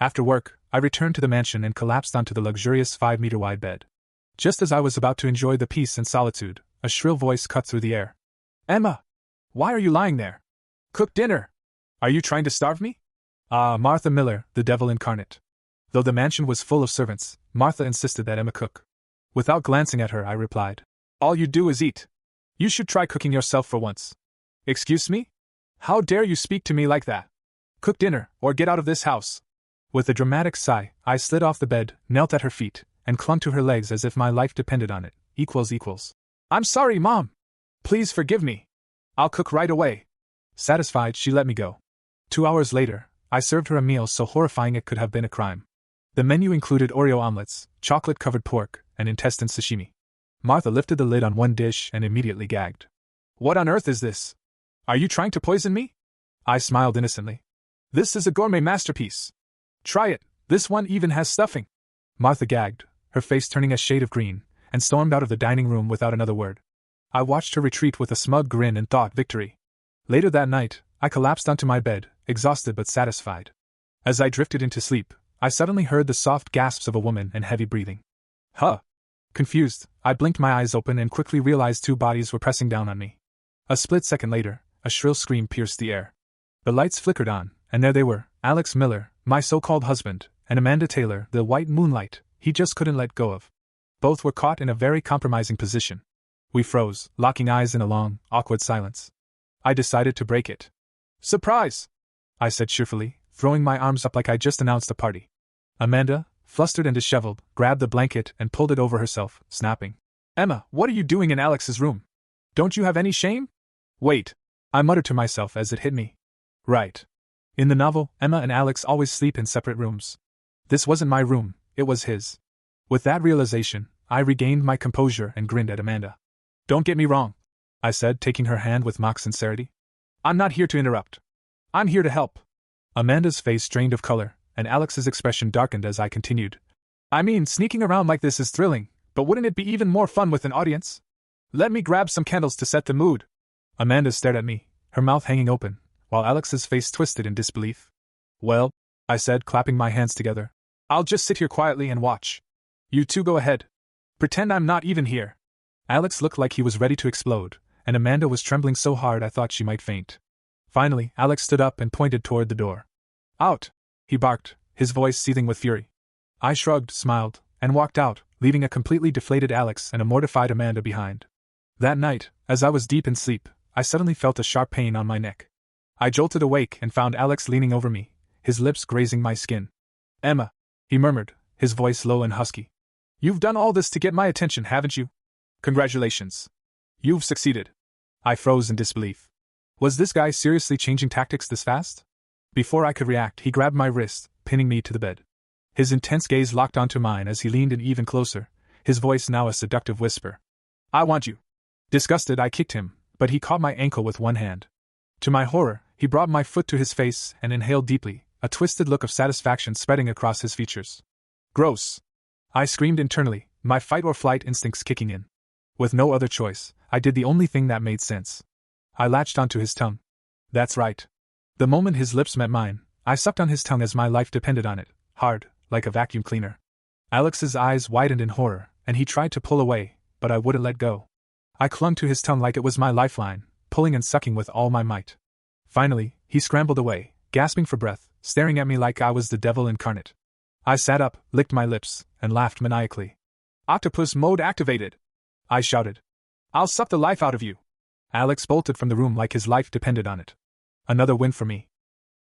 After work, I returned to the mansion and collapsed onto the luxurious 5-meter-wide bed. Just as I was about to enjoy the peace and solitude, a shrill voice cut through the air. Emma! Why are you lying there? Cook dinner! Are you trying to starve me? Martha Miller, the devil incarnate. Though the mansion was full of servants, Martha insisted that Emma cook. Without glancing at her, I replied, All you do is eat. You should try cooking yourself for once. Excuse me? How dare you speak to me like that? Cook dinner, or get out of this house. With a dramatic sigh, I slid off the bed, knelt at her feet, and clung to her legs as if my life depended on it. I'm sorry, Mom. Please forgive me. I'll cook right away. Satisfied, she let me go. 2 hours later, I served her a meal so horrifying it could have been a crime. The menu included Oreo omelets, chocolate-covered pork, and intestine sashimi. Martha lifted the lid on one dish and immediately gagged. What on earth is this? Are you trying to poison me? I smiled innocently. This is a gourmet masterpiece. Try it, this one even has stuffing. Martha gagged, her face turning a shade of green, and stormed out of the dining room without another word. I watched her retreat with a smug grin and thought victory. Later that night, I collapsed onto my bed, exhausted but satisfied. As I drifted into sleep, I suddenly heard the soft gasps of a woman and heavy breathing. Huh! Confused, I blinked my eyes open and quickly realized 2 bodies were pressing down on me. A split second later, a shrill scream pierced the air. The lights flickered on, and there they were, Alex Miller, my so-called husband, and Amanda Taylor, the white moonlight he just couldn't let go of. Both were caught in a very compromising position. We froze, locking eyes in a long, awkward silence. I decided to break it. Surprise! I said cheerfully, throwing my arms up like I just announced a party. Amanda, flustered and disheveled, grabbed the blanket and pulled it over herself, snapping. Emma, what are you doing in Alex's room? Don't you have any shame? Wait, I muttered to myself as it hit me. Right. In the novel, Emma and Alex always sleep in separate rooms. This wasn't my room, it was his. With that realization, I regained my composure and grinned at Amanda. Don't get me wrong, I said, taking her hand with mock sincerity. I'm not here to interrupt. I'm here to help. Amanda's face drained of color, and Alex's expression darkened as I continued. I mean, sneaking around like this is thrilling, but wouldn't it be even more fun with an audience? Let me grab some candles to set the mood. Amanda stared at me, her mouth hanging open, while Alex's face twisted in disbelief. Well, I said, clapping my hands together, I'll just sit here quietly and watch. You two go ahead. Pretend I'm not even here. Alex looked like he was ready to explode, and Amanda was trembling so hard I thought she might faint. Finally, Alex stood up and pointed toward the door. Out! He barked, his voice seething with fury. I shrugged, smiled, and walked out, leaving a completely deflated Alex and a mortified Amanda behind. That night, as I was deep in sleep, I suddenly felt a sharp pain on my neck. I jolted awake and found Alex leaning over me, his lips grazing my skin. Emma, he murmured, his voice low and husky. You've done all this to get my attention, haven't you? Congratulations. You've succeeded. I froze in disbelief. Was this guy seriously changing tactics this fast? Before I could react, he grabbed my wrist, pinning me to the bed. His intense gaze locked onto mine as he leaned in even closer, his voice now a seductive whisper. I want you. Disgusted, I kicked him, but he caught my ankle with one hand. To my horror, he brought my foot to his face and inhaled deeply, a twisted look of satisfaction spreading across his features. Gross! I screamed internally, my fight-or-flight instincts kicking in. With no other choice, I did the only thing that made sense. I latched onto his tongue. That's right. The moment his lips met mine, I sucked on his tongue as my life depended on it, hard, like a vacuum cleaner. Alex's eyes widened in horror, and he tried to pull away, but I wouldn't let go. I clung to his tongue like it was my lifeline, pulling and sucking with all my might. Finally, he scrambled away, gasping for breath, staring at me like I was the devil incarnate. I sat up, licked my lips, and laughed maniacally. Octopus mode activated! I shouted. I'll suck the life out of you! Alex bolted from the room like his life depended on it. Another win for me.